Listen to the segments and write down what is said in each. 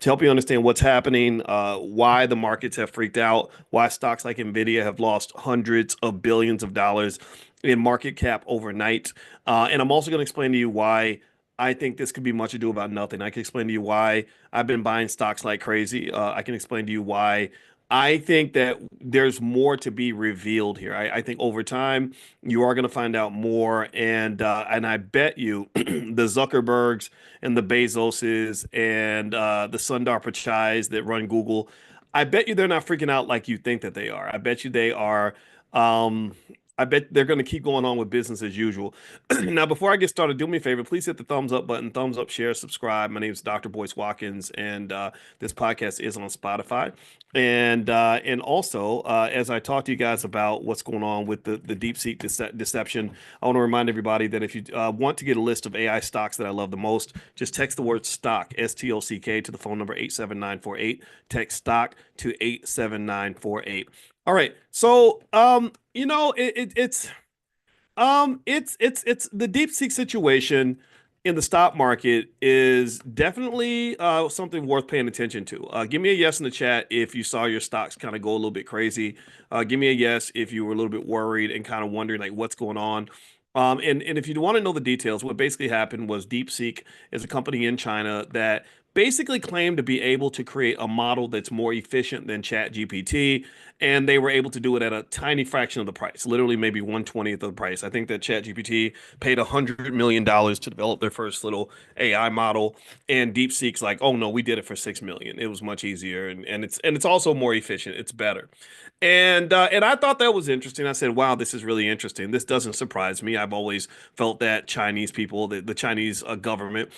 to help you understand what's happening, why the markets have freaked out, why stocks like Nvidia have lost hundreds of billions of dollars in market cap overnight. And I'm also going to explain to you why I think this could be much ado about nothing. I can explain to you why I've been buying stocks like crazy. I can explain to you why I think that there's more to be revealed here. I think over time you are going to find out more, and I bet you the Zuckerbergs and the Bezoses and the Sundar Pichais that run Google, I bet you they're not freaking out like you think that they are. I bet you they are. Um, I bet they're going to keep going on with business as usual. Now, before I get started, do me a favor. Please hit the thumbs up button, thumbs up, share, subscribe. My name is Dr. Boyce Watkins, and this podcast is on Spotify. And also, as I talk to you guys about what's going on with the DeepSeek deception, I want to remind everybody that if you want to get a list of AI stocks that I love the most, just text the word stock, STOCK, to the phone number 87948. Text stock to 87948. All right. So, it's the DeepSeek situation in the stock market is definitely something worth paying attention to. Give me a yes in the chat if you saw your stocks kind of go a little bit crazy. Give me a yes if you were a little bit worried and kind of wondering like what's going on. And if you want to know the details, what basically happened was DeepSeek is a company in China that basically claimed to be able to create a model that's more efficient than ChatGPT, and they were able to do it at a tiny fraction of the price, literally maybe 1/20th of the price. I think that ChatGPT paid $100 million to develop their first little AI model, and DeepSeek's like, oh no, we did it for 6 million. It was much easier, and it's also more efficient. It's better. And I thought that was interesting. I said, "Wow, this is really interesting. This doesn't surprise me. I've always felt that Chinese people, the Chinese government,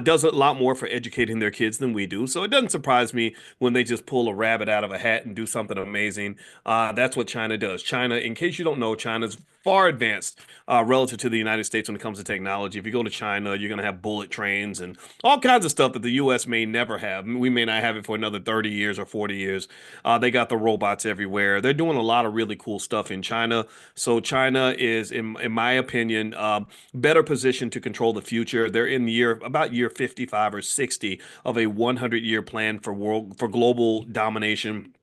does a lot more for educating their kids than we do. So it doesn't surprise me when they just pull a rabbit out of a hat and do something amazing. That's what China does. China, in case you don't know, China's far advanced relative to the United States when it comes to technology. If you go to China, you're going to have bullet trains and all kinds of stuff that the U.S. may never have. We may not have it for another 30 years or 40 years. They got the robots everywhere. They're doing a lot of really cool stuff in China. So China is, in my opinion, better positioned to control the future. They're in about year 55 or 60 of a 100-year plan for global domination,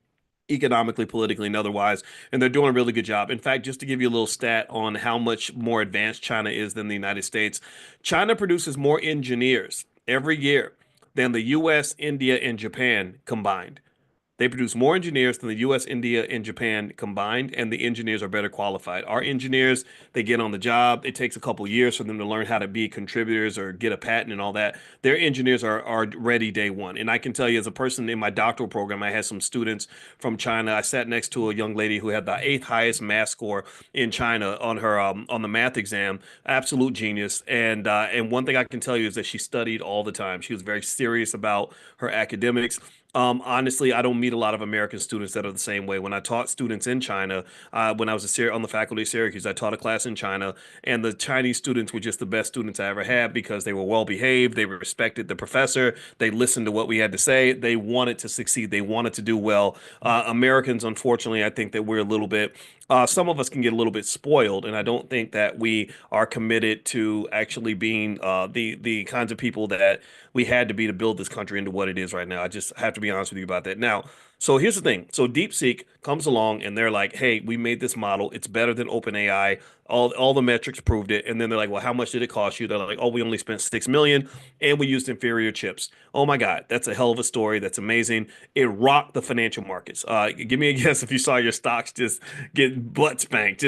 economically, politically, and otherwise. And they're doing a really good job. In fact, just to give you a little stat on how much more advanced China is than the United States, China produces more engineers every year than the US, India, and Japan combined. They produce more engineers than the US, India, and Japan combined, and the engineers are better qualified. Our engineers, they get on the job. It takes a couple years for them to learn how to be contributors or get a patent and all that. Their engineers are ready day one. And I can tell you, as a person in my doctoral program, I had some students from China. I sat next to a young lady who had the eighth highest math score in China on her on the math exam. Absolute genius. And one thing I can tell you is that she studied all the time. She was very serious about her academics. Honestly, I don't meet a lot of American students that are the same way. When I taught students in China, when I was on the faculty of Syracuse, I taught a class in China, and the Chinese students were just the best students I ever had because they were well behaved, they respected the professor, they listened to what we had to say, they wanted to succeed, they wanted to do well. Americans, unfortunately, I think that we're a little bit some of us can get a little bit spoiled, and I don't think that we are committed to actually being the kinds of people that we had to be to build this country into what it is right now. I just have to be honest with you about that. Now, so here's the thing. So DeepSeek comes along and they're like, "Hey, we made this model. It's better than OpenAI. All the metrics proved it." And then they're like, "Well, how much did it cost you?" They're like, "Oh, we only spent 6 million and we used inferior chips." Oh my God, that's a hell of a story. That's amazing. It rocked the financial markets. Give me a guess if you saw your stocks just get butt spanked,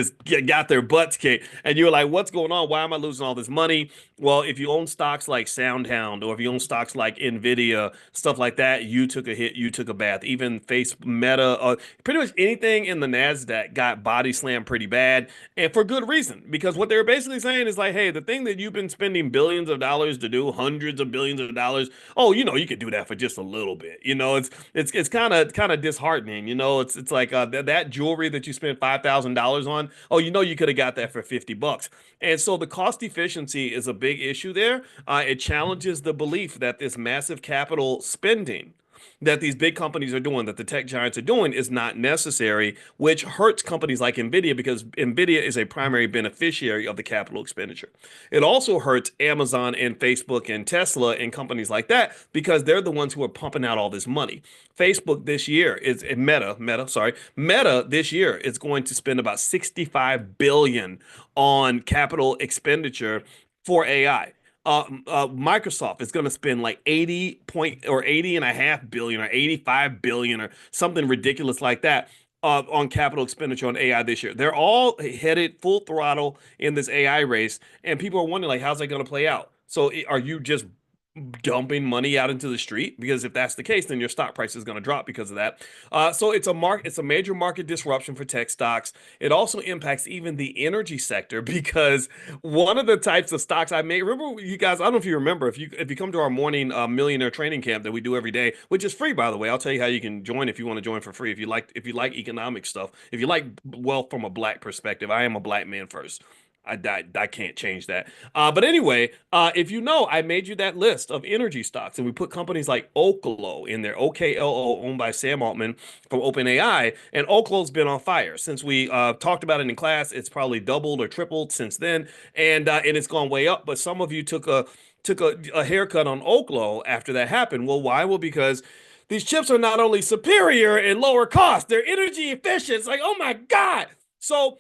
got their butts kicked, and you were like, "What's going on? Why am I losing all this money?" Well, if you own stocks like SoundHound or if you own stocks like Nvidia, stuff like that, you took a hit, you took a bath. Even Meta, pretty much anything in the Nasdaq got body slammed pretty bad, and for good reason. Because what they were basically saying is like, "Hey, the thing that you've been spending billions of dollars to do, hundreds of billions of dollars, oh, you could do that for just a little bit. It's kind of disheartening. It's like that jewelry that you spent $5,000 on. Oh, you could have got that for 50 bucks." And so the cost efficiency is a big issue there. It challenges the belief that this massive capital spending that these big companies are doing, that the tech giants are doing, is not necessary, which hurts companies like Nvidia because Nvidia is a primary beneficiary of the capital expenditure. It also hurts Amazon and Facebook and Tesla and companies like that because they're the ones who are pumping out all this money. Facebook this year is Meta this year is going to spend about 65 billion on capital expenditure for AI. Microsoft is going to spend like 80.5 billion or 85 billion or something ridiculous like that on capital expenditure on AI this year. They're all headed full throttle in this AI race, and people are wondering like, how's that going to play out? So are you just dumping money out into the street? Because if that's the case, then your stock price is going to drop because of that. So it's a major market disruption for tech stocks. It also impacts even the energy sector because one of the types of stocks I made. Remember, you guys? I don't know if you remember. If you come to our morning millionaire training camp that we do every day, which is free by the way. I'll tell you how you can join if you want to join for free. If you like economic stuff, if you like wealth from a black perspective, I am a black man first. I can't change that. But anyway, if you know, I made you that list of energy stocks, and we put companies like Oklo in there, OKLO, owned by Sam Altman from OpenAI, and Oklo's been on fire since we talked about it in class. It's probably doubled or tripled since then, and it's gone way up. But some of you took a haircut on Oklo after that happened. Well, why? Well, because these chips are not only superior and lower cost, they're energy efficient. It's like, oh my God. So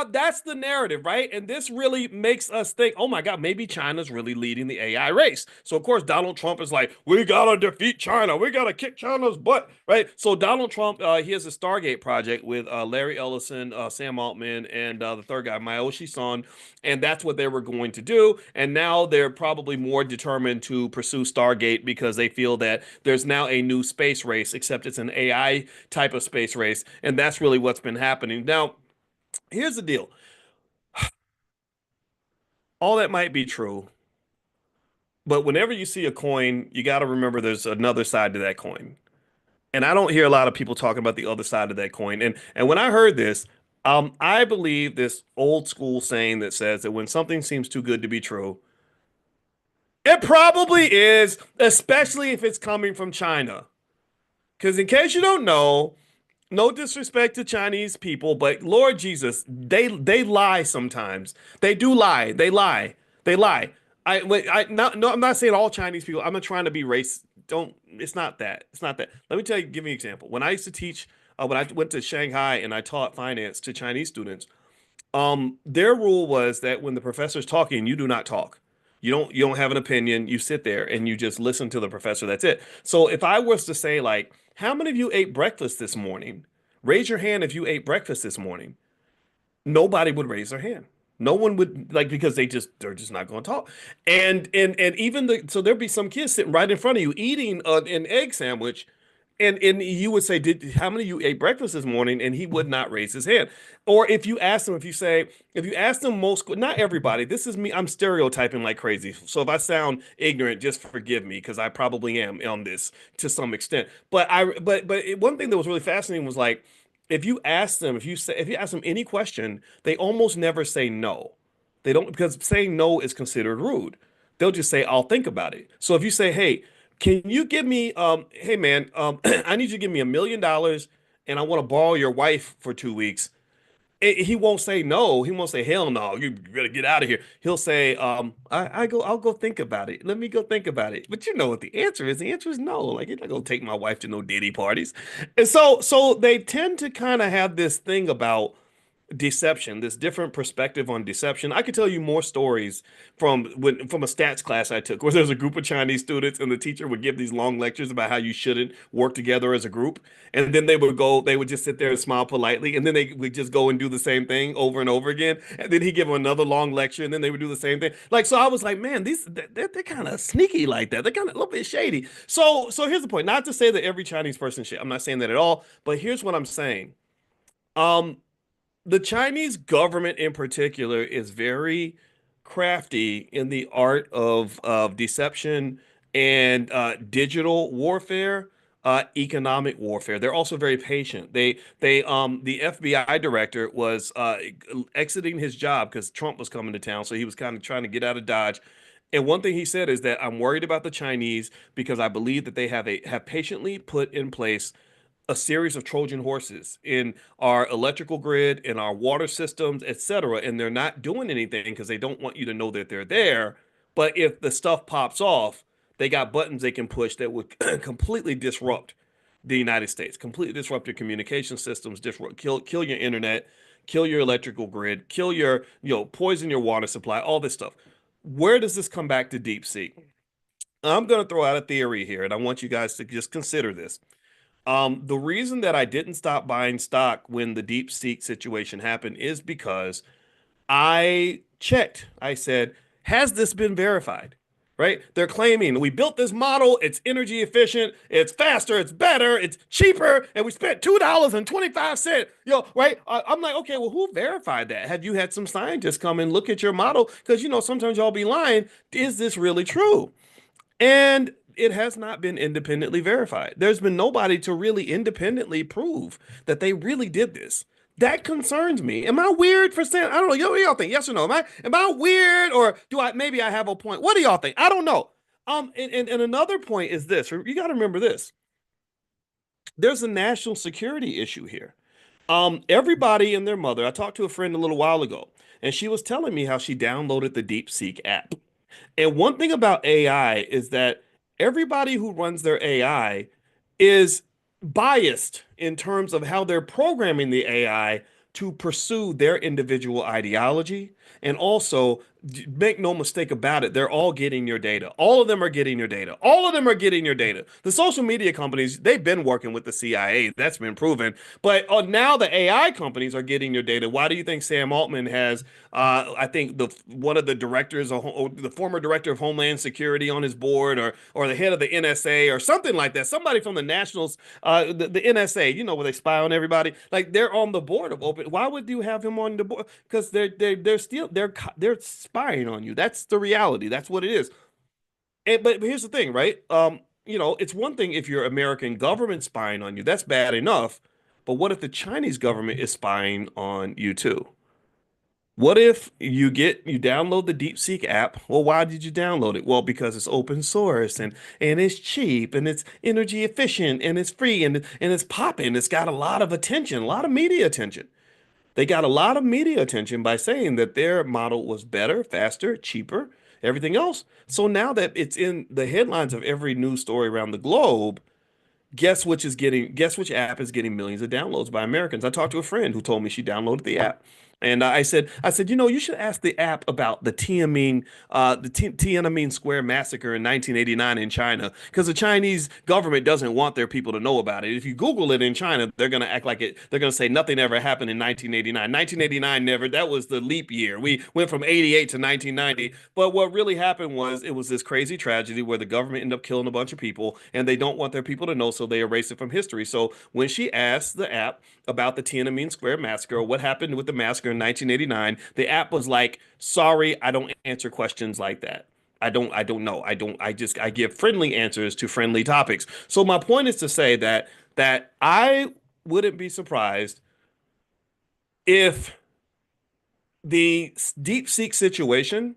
that's the narrative, right? And this really makes us think, oh my God, maybe China's really leading the AI race. So, of course, Donald Trump is like, we got to defeat China. We got to kick China's butt, right? So, Donald Trump, he has a Stargate project with Larry Ellison, Sam Altman, and the third guy, Mayoshi Son. And that's what they were going to do. And now they're probably more determined to pursue Stargate because they feel that there's now a new space race, except it's an AI type of space race. And that's really what's been happening. Now, here's the deal. All that might be true, but whenever you see a coin, you got to remember there's another side to that coin. And I don't hear a lot of people talking about the other side of that coin. And when I heard this, I believe this old school saying that says that when something seems too good to be true, it probably is, especially if it's coming from China. Because in case you don't know, no disrespect to Chinese people, but Lord Jesus, they lie sometimes. They do lie. They lie. They lie. No, I'm not saying all Chinese people. I'm not trying to be racist. Don't. It's not that. It's not that. Let me tell you. Give me an example. When I used to teach, when I went to Shanghai and I taught finance to Chinese students, their rule was that when the professor's talking, you do not talk. You don't have an opinion. You sit there and you just listen to the professor. That's it. So if I was to say like, how many of you ate breakfast this morning? Raise your hand if you ate breakfast this morning. Nobody would raise their hand. No one would like because they're just not going to talk. And even so there'd be some kids sitting right in front of you eating an egg sandwich, and you would say, "Did how many of you ate breakfast this morning?" And he would not raise his hand. Or if you ask them, if you ask them not everybody, this is me, I'm stereotyping like crazy. So if I sound ignorant, just forgive me because I probably am on this to some extent. One thing that was really fascinating was like if you ask them any question, they almost never say no. They don't because saying no is considered rude. They'll just say, I'll think about it. So if you say, hey, can you give me hey man, I need you to give me $1 million and I want to borrow your wife for 2 weeks. He won't say no. He won't say hell no. You better get out of here. He'll say, I'll go think about it. Let me go think about it. But you know what the answer is? The answer is no. Like you're not gonna take my wife to no Diddy parties. And so they tend to kind of have this thing about deception, this different perspective on deception. I could tell you more stories from a stats class I took where there's a group of Chinese students and the teacher would give these long lectures about how you shouldn't work together as a group. And then they would just sit there and smile politely. And then they would just go and do the same thing over and over again. And then he'd give them another long lecture and then they would do the same thing. Like, so I was like, man, they're kind of sneaky like that. They're kind of a little bit shady. So here's the point. Not to say that every Chinese person should. I'm not saying that at all. But here's what I'm saying. Um, the Chinese government in particular is very crafty in the art of deception and digital warfare, economic warfare. They're also very patient. The FBI director was exiting his job because Trump was coming to town, so he was kind of trying to get out of Dodge. And one thing he said is that I'm worried about the Chinese because I believe that they have patiently put in place a series of Trojan horses in our electrical grid, in our water systems, etc. And they're not doing anything because they don't want you to know that they're there. But if the stuff pops off, they got buttons they can push that would completely disrupt the United States, completely disrupt your communication systems, kill your internet, kill your electrical grid, kill your, poison your water supply, all this stuff. Where does this come back to DeepSeek? I'm going to throw out a theory here, and I want you guys to just consider this. The reason that I didn't stop buying stock when the DeepSeek situation happened is because I checked. I said, has this been verified? Right? They're claiming we built this model, it's energy efficient, it's faster, it's better, it's cheaper, and we spent $2.25. Right? I'm like, okay, well, who verified that? Have you had some scientists come and look at your model? Because sometimes y'all be lying. Is this really true? And it has not been independently verified. There's been nobody to really independently prove that they really did this. That concerns me. Am I weird for saying? I don't know. What do y'all think? Yes or no? Am I weird, or do I maybe I have a point? What do y'all think? I don't know. And another point is this. You got to remember this. There's a national security issue here. Everybody and their mother. I talked to a friend a little while ago, and she was telling me how she downloaded the DeepSeek app. And one thing about AI is that everybody who runs their AI is biased in terms of how they're programming the AI to pursue their individual ideology. And also, make no mistake about it, they're all getting your data. All of them are getting your data. All of them are getting your data. The social media companies, they've been working with the CIA. That's been proven. But now the AI companies are getting your data. Why do you think Sam Altman has, I think, one of the directors, or the former director of Homeland Security on his board, or the head of the NSA or something like that? Somebody from the Nationals, the NSA, where they spy on everybody. Like, they're on the board of Open. Why would you have him on the board? Because they're spying on you. That's the reality. That's what it is. But here's the thing, right? It's one thing if your American government spying on you. That's bad enough. But what if the Chinese government is spying on you too? What if you download the DeepSeek app? Well, why did you download it? Well, because it's open source and it's cheap and it's energy efficient and it's free and it's popping. It's got a lot of attention, a lot of media attention. They got a lot of media attention by saying that their model was better, faster, cheaper, everything else. So now that it's in the headlines of every news story around the globe, guess which app is getting millions of downloads by Americans? I talked to a friend who told me she downloaded the app. And I said, you should ask the app about the Tiananmen Square massacre in 1989 in China, because the Chinese government doesn't want their people to know about it. If you Google it in China, they're going to act like it. They're going to say nothing ever happened in 1989. 1989 never. That was the leap year. We went from 88 to 1990. But what really happened was it was this crazy tragedy where the government ended up killing a bunch of people, and they don't want their people to know, so they erase it from history. So when she asked the app about the Tiananmen Square massacre, or what happened with the massacre in 1989, the app was like, "Sorry, I don't answer questions like that. I don't know. I give friendly answers to friendly topics." So my point is to say that I wouldn't be surprised if the DeepSeek situation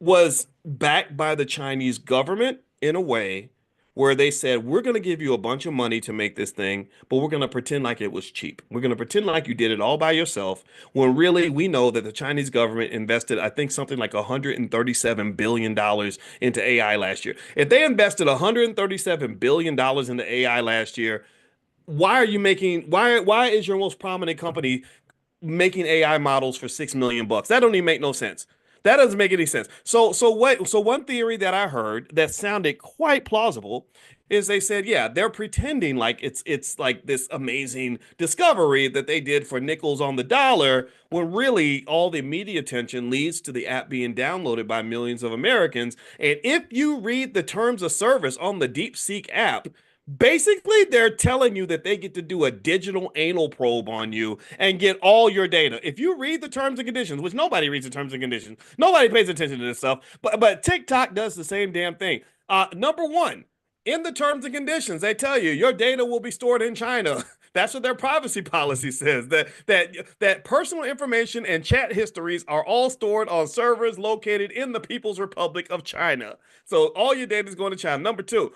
was backed by the Chinese government in a way where they said, we're going to give you a bunch of money to make this thing, but we're going to pretend like it was cheap. We're going to pretend like you did it all by yourself, when really we know that the Chinese government invested, I think, something like $137 billion into AI last year. If they invested $137 billion into AI last year, why is your most prominent company making AI models for 6 million bucks? That don't even make no sense. That doesn't make any sense. So one theory that I heard that sounded quite plausible is they said, yeah, they're pretending like it's like this amazing discovery that they did for nickels on the dollar, when really all the media attention leads to the app being downloaded by millions of Americans. And if you read the terms of service on the DeepSeek app, basically, they're telling you that they get to do a digital anal probe on you and get all your data. If you read the terms and conditions, which nobody reads the terms and conditions, nobody pays attention to this stuff, but TikTok does the same damn thing. Number one, in the terms and conditions, they tell you your data will be stored in China. That's what their privacy policy says. That personal information and chat histories are all stored on servers located in the People's Republic of China. So all your data is going to China. Number two,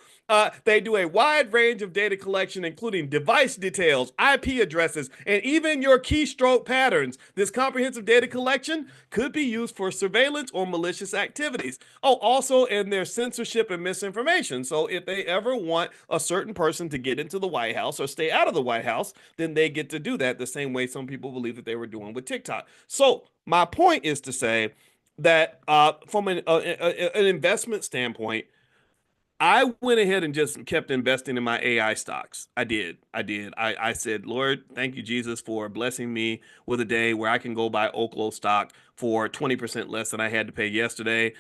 they do a wide range of data collection, including device details, IP addresses, and even your keystroke patterns. This comprehensive data collection could be used for surveillance or malicious activities. Oh, also in their censorship and misinformation. So if they ever want a certain person to get into the White House or stay out of the White House, then they get to do that the same way some people believe that they were doing with TikTok. So my point is to say that from an investment standpoint, I went ahead and just kept investing in my AI stocks. I did. I did. I said, Lord, thank you, Jesus, for blessing me with a day where I can go buy Oklo stock for 20% less than I had to pay yesterday.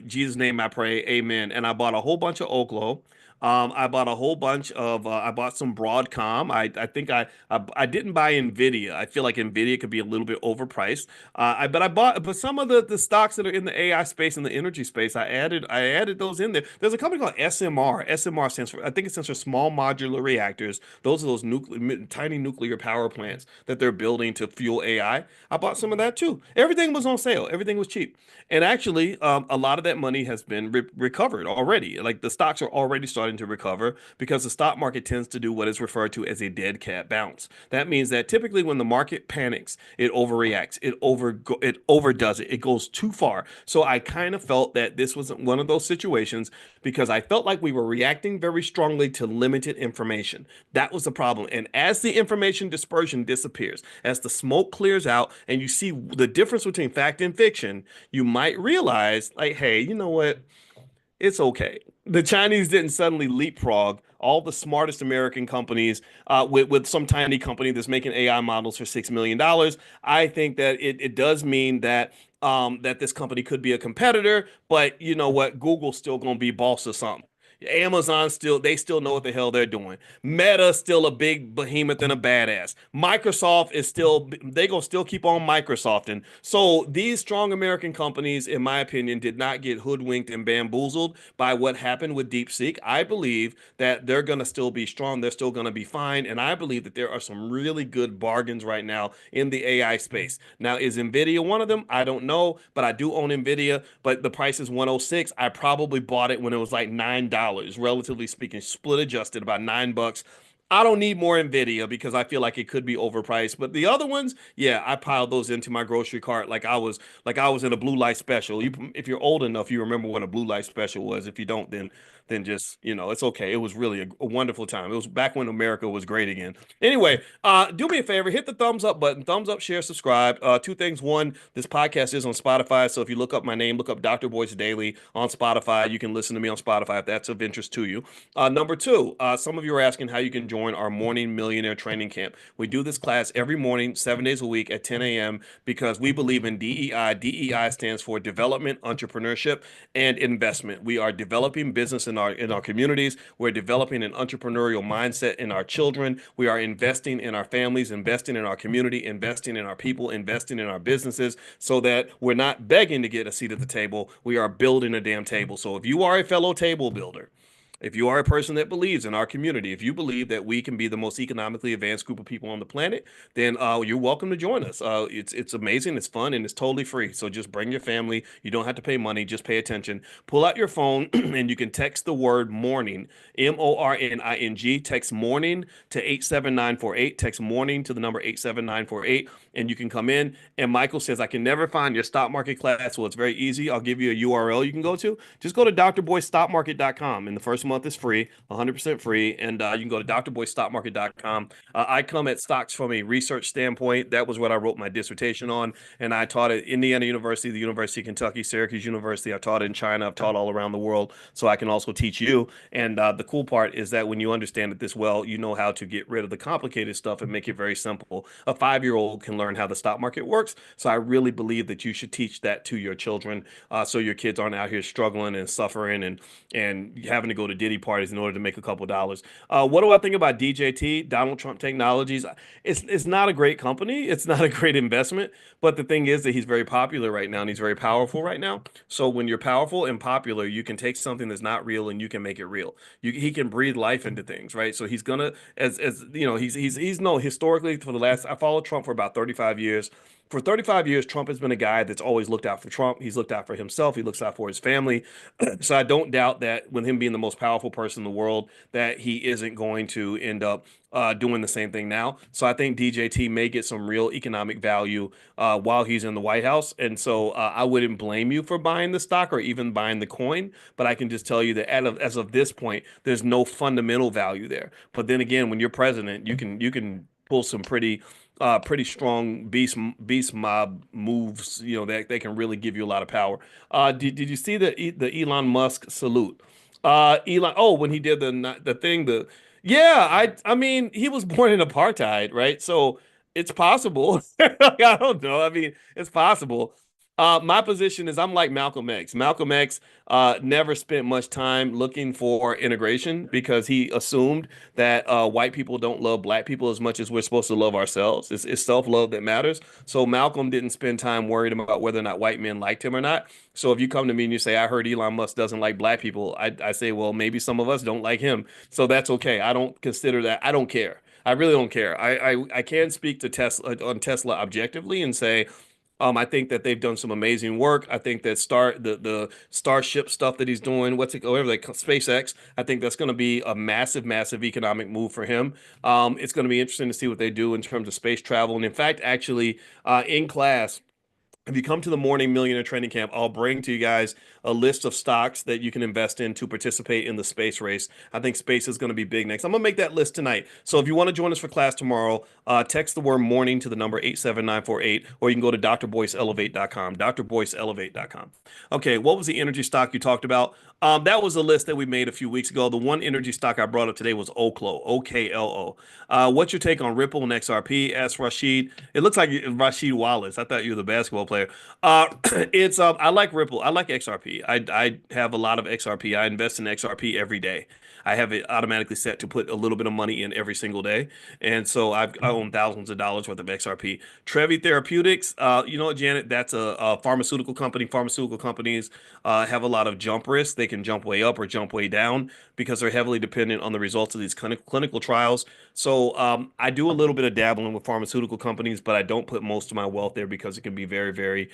Jesus' name I pray. Amen. And I bought a whole bunch of Oklo. I bought a whole bunch of I bought some Broadcom. I think I didn't buy Nvidia. I feel like Nvidia could be a little bit overpriced. But I bought but some of the stocks that are in the AI space and the energy space. I added those in there. There's a company called SMR. SMR stands for, I think it stands for small modular reactors. Those are those tiny nuclear power plants that they're building to fuel AI. I bought some of that too. Everything was on sale. Everything was cheap. And actually, a lot of that money has been recovered already. Like the stocks are already starting to recover because the stock market tends to do what is referred to as a dead cat bounce. That means that typically when the market panics, it overreacts, it overdoes it, it goes too far. So I kind of felt that this was one of those situations because I felt like we were reacting very strongly to limited information. That was the problem. And as the information dispersion disappears, as the smoke clears out, and you see the difference between fact and fiction, you might realize, like, hey, you know what? It's okay. The Chinese didn't suddenly leapfrog all the smartest American companies with some tiny company that's making AI models for $6 million. I think that it does mean that that this company could be a competitor, but you know what? Google's still going to be boss or something. Amazon still, they still know what the hell they're doing. Meta still a big behemoth and a badass. Microsoft is still, they gonna still keep on Microsofting. So these strong American companies, in my opinion, did not get hoodwinked and bamboozled by what happened with DeepSeek. I believe that they're gonna still be strong. They're still gonna be fine. And I believe that there are some really good bargains right now in the AI space. Now, is Nvidia one of them? I don't know, but I do own Nvidia, but the price is 106. I probably bought it when it was like $9, relatively speaking, split adjusted about $9. I don't need more Nvidia because I feel like it could be overpriced. But the other ones, yeah, I piled those into my grocery cart like I was in a blue light special. If you're old enough, you remember what a blue light special was. If you don't, then just it's okay. It was really a wonderful time. It was back when America was great again. Anyway, do me a favor, hit the thumbs up button, thumbs up, share, subscribe. Two things. One, this podcast is on Spotify, so if you look up my name, look up Dr. Boyce Daily on Spotify. You can listen to me on Spotify if that's of interest to you. Number two, some of you are asking how you can join our morning millionaire training camp. We do this class every morning, 7 days a week at 10 a.m. because we believe in DEI. DEI stands for development, entrepreneurship, and investment. We are developing business in our communities. We're developing an entrepreneurial mindset in our children. We are investing in our families, investing in our community, investing in our people, investing in our businesses so that we're not begging to get a seat at the table. We are building a damn table. So if you are a fellow table builder, if you are a person that believes in our community, if you believe that we can be the most economically advanced group of people on the planet, then you're welcome to join us. It's amazing, it's fun, and it's totally free. So just bring your family. You don't have to pay money. Just pay attention. Pull out your phone and you can text the word morning, MORNING. Text morning to 87948. Text morning to the number 87948, and you can come in. And Michael says, I can never find your stock market class. Well, it's very easy. I'll give you a URL you can go to. Just go to drboystockmarket.com. And the first month is free, 100% free. And you can go to drboystockmarket.com. I come at stocks from a research standpoint. That was what I wrote my dissertation on. And I taught at Indiana University, the University of Kentucky, Syracuse University. I taught in China. I've taught all around the world. So I can also teach you. And the cool part is that when you understand it this well, you know how to get rid of the complicated stuff and make it very simple. A 5-year-old can learn how the stock market works. So I really believe that you should teach that to your children, so your kids aren't out here struggling and suffering and having to go to Diddy parties in order to make a couple dollars. What do I think about DJT, Donald Trump Technologies? It's not a great company. It's not a great investment. But the thing is that he's very popular right now and he's very powerful right now. So when you're powerful and popular, you can take something that's not real and you can make it real. He can breathe life into things, right? So he's gonna, as you know, he's no historically for the last. I followed Trump for about 35 years. For 35 years, Trump has been a guy that's always looked out for Trump. He's looked out for himself. He looks out for his family. So I don't doubt that with him being the most powerful person in the world, that he isn't going to end up doing the same thing now. So I think DJT may get some real economic value while he's in the White House. And so I wouldn't blame you for buying the stock or even buying the coin. But I can just tell you that as of this point, there's no fundamental value there. But then again, when you're president, you can pull some pretty strong beast mob moves, that they can really give you a lot of power. Did you see the Elon Musk salute? Elon, oh, when he did the thing, yeah, I mean, he was born in apartheid, right? So it's possible. Like, I don't know. I mean, it's possible. My position is I'm like Malcolm X. Malcolm X never spent much time looking for integration because he assumed that white people don't love black people as much as we're supposed to love ourselves. It's self-love that matters. So Malcolm didn't spend time worried about whether or not white men liked him or not. So if you come to me and you say, I heard Elon Musk doesn't like black people, I say, well, maybe some of us don't like him. So that's okay. I don't consider that. I don't care. I really don't care. I can speak to Tesla on Tesla objectively and say, I think that they've done some amazing work. I think that the Starship stuff that he's doing, whatever they call SpaceX, I think that's going to be a massive, massive economic move for him. It's going to be interesting to see what they do in terms of space travel. And in fact, actually, in class, if you come to the morning millionaire training camp, I'll bring to you guys a list of stocks that you can invest in to participate in the space race. I think space is going to be big next. I'm going to make that list tonight. So if you want to join us for class tomorrow, text the word morning to the number 87948, or you can go to drboyceelevate.com, drboyceelevate.com. Okay, what was the energy stock you talked about? That was a list that we made a few weeks ago. The one energy stock I brought up today was Oklo, OKLO. What's your take on Ripple and XRP? Ask Rashid. It looks like Rashid Wallace. I thought you were the basketball player. It's I like Ripple. I like XRP. I have a lot of XRP. I invest in XRP every day. I have it automatically set to put a little bit of money in every single day, and so I own thousands of dollars worth of XRP. Trevi Therapeutics, you know what, Janet? That's a pharmaceutical company. Pharmaceutical companies have a lot of jump risk. They can jump way up or jump way down because they're heavily dependent on the results of these clinical trials. So I do a little bit of dabbling with pharmaceutical companies, but I don't put most of my wealth there because it can be very, very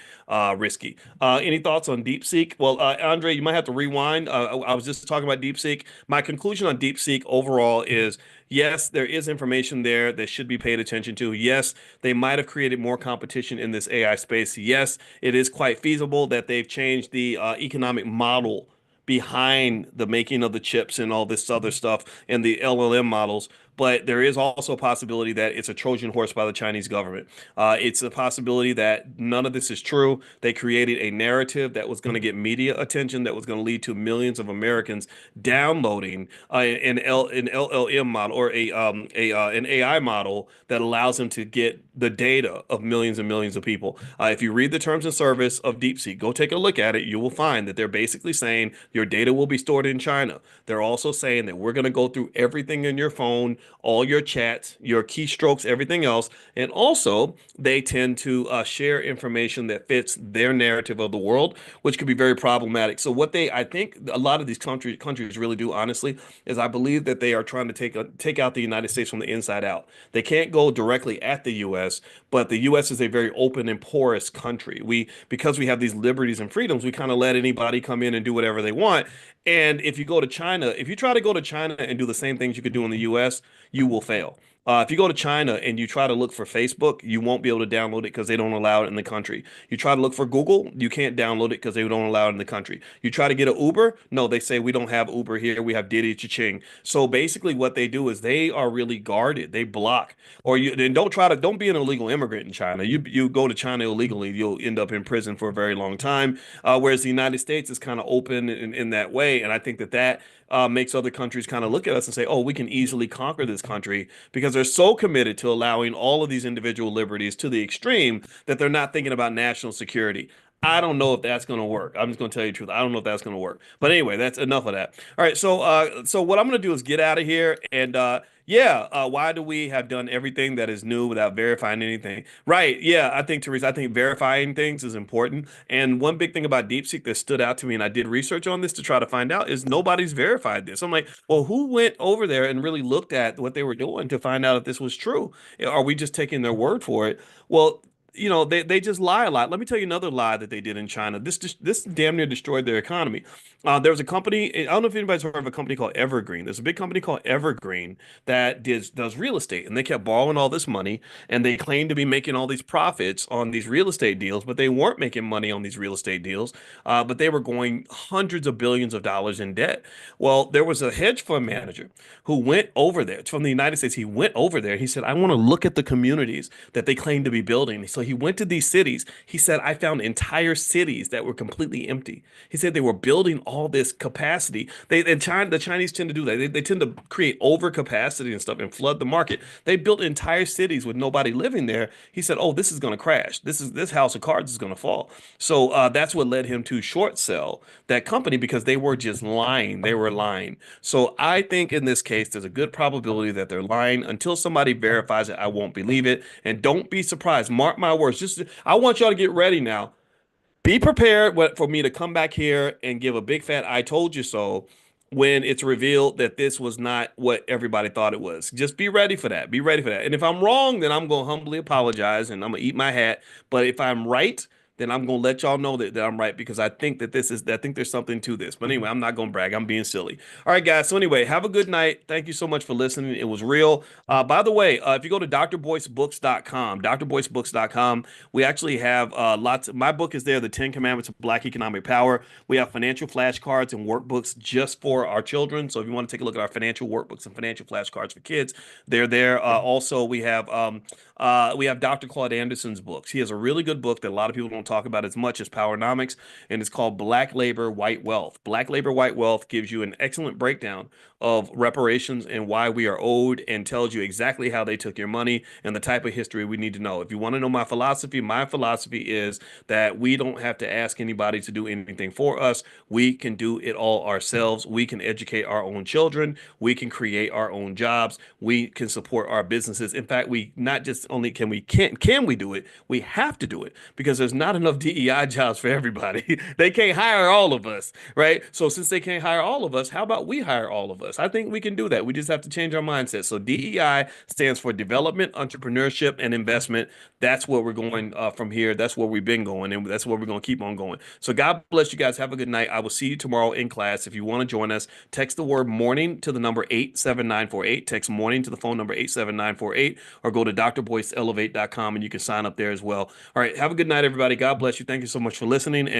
risky. Any thoughts on DeepSeek? Well, Andre, you might have to rewind. I was just talking about DeepSeek. My conclusion on DeepSeek overall is yes, there is information there that should be paid attention to. Yes, they might have created more competition in this AI space. Yes, it is quite feasible that they've changed the economic model behind the making of the chips and all this other stuff and the LLM models. But there is also a possibility that it's a Trojan horse by the Chinese government. It's a possibility that none of this is true. They created a narrative that was going to get media attention, that was going to lead to millions of Americans downloading an LLM model or an AI model that allows them to get the data of millions and millions of people. If you read the terms and service of DeepSeek, go take a look at it. You will find that they're basically saying your data will be stored in China. They're also saying that we're going to go through everything in your phone, all your chats, your keystrokes, everything else. And also, they tend to share information that fits their narrative of the world, which could be very problematic. So, I think a lot of these countries really do, honestly, is I believe that they are trying to take out the United States from the inside out. They can't go directly at the U.S., but the U.S. is a very open and porous country. Because we have these liberties and freedoms, we kind of let anybody come in and do whatever they want. And if you go to China, if you try to go to China and do the same things you could do in the US, you will fail. If you go to China and you try to look for Facebook, you won't be able to download it because they don't allow it in the country. You try to look for Google, you can't download it because they don't allow it in the country. You try to get an Uber, no, they say we don't have Uber here, we have Didi Cha-ching. So basically what they do is they are really guarded. They block. Or you then don't be an illegal immigrant in China. You go to China illegally, you'll end up in prison for a very long time. Whereas the United States is kind of open in that way. And I think that makes other countries kind of look at us and say, oh, we can easily conquer this country because they're so committed to allowing all of these individual liberties to the extreme that they're not thinking about national security. I don't know if that's going to work. I'm just going to tell you the truth. I don't know if that's going to work. But anyway, that's enough of that. All right, so what I'm going to do is get out of here and yeah, why do we have done everything that is new without verifying anything? Right. Yeah, I think Teresa, I think verifying things is important. And one big thing about DeepSeek that stood out to me, and I did research on this to try to find out, is nobody's verified this. I'm like, well, who went over there and really looked at what they were doing to find out if this was true? Are we just taking their word for it? Well, they just lie a lot. Let me tell you another lie that they did in China. This damn near destroyed their economy. There was a company. I don't know if anybody's heard of a company called Evergreen. There's a big company called Evergreen that does real estate, and they kept borrowing all this money, and they claimed to be making all these profits on these real estate deals, but they weren't making money on these real estate deals. But they were going hundreds of billions of dollars in debt. Well, there was a hedge fund manager who went over there from the United States. He went over there. He said, I want to look at the communities that they claim to be building. So he went to these cities. He said, I found entire cities that were completely empty. He said they were building all this capacity. The Chinese tend to do that. They tend to create overcapacity and stuff and flood the market. They built entire cities with nobody living there. He said, oh, this is going to crash. This house of cards is going to fall. So that's what led him to short sell that company because they were just lying. They were lying. So I think in this case, there's a good probability that they're lying. Until somebody verifies it, I won't believe it. And don't be surprised. Mark my words. I want y'all to get ready now. Be prepared for me to come back here and give a big fat I told you so when it's revealed that this was not what everybody thought it was. Just be ready for that. Be ready for that. And if I'm wrong, then I'm going to humbly apologize and I'm going to eat my hat. But if I'm right, then I'm going to let y'all know that I'm right because I think there's something to this. But anyway, I'm not going to brag. I'm being silly. All right, guys. So anyway, have a good night. Thank you so much for listening. It was real. By the way, if you go to drboycebooks.com, we actually have my book is there, The 10 Commandments of Black Economic Power. We have financial flashcards and workbooks just for our children. So if you want to take a look at our financial workbooks and financial flashcards for kids, they're there. Also, we have Dr. Claude Anderson's books. He has a really good book that a lot of people don't talk about as much as Powernomics, and it's called Black Labor, White Wealth. Black Labor, White Wealth gives you an excellent breakdown of reparations and why we are owed and tells you exactly how they took your money and the type of history we need to know. If you want to know my philosophy is that we don't have to ask anybody to do anything for us. We can do it all ourselves. We can educate our own children. We can create our own jobs. We can support our businesses. In fact, we not just only can we do it, we have to do it because there's not enough DEI jobs for everybody. They can't hire all of us, right? So since they can't hire all of us, how about we hire all of us? I think we can do that. We just have to change our mindset. So DEI stands for development, entrepreneurship, and investment. That's where we're going from here. That's where we've been going, and that's where we're going to keep on going. So God bless you guys. Have a good night. I will see you tomorrow in class. If you want to join us, text the word morning to the number 87948. Text morning to the phone number 87948, or go to drboyceelevate.com and you can sign up there as well. All right. Have a good night, everybody. God bless you. Thank you so much for listening. And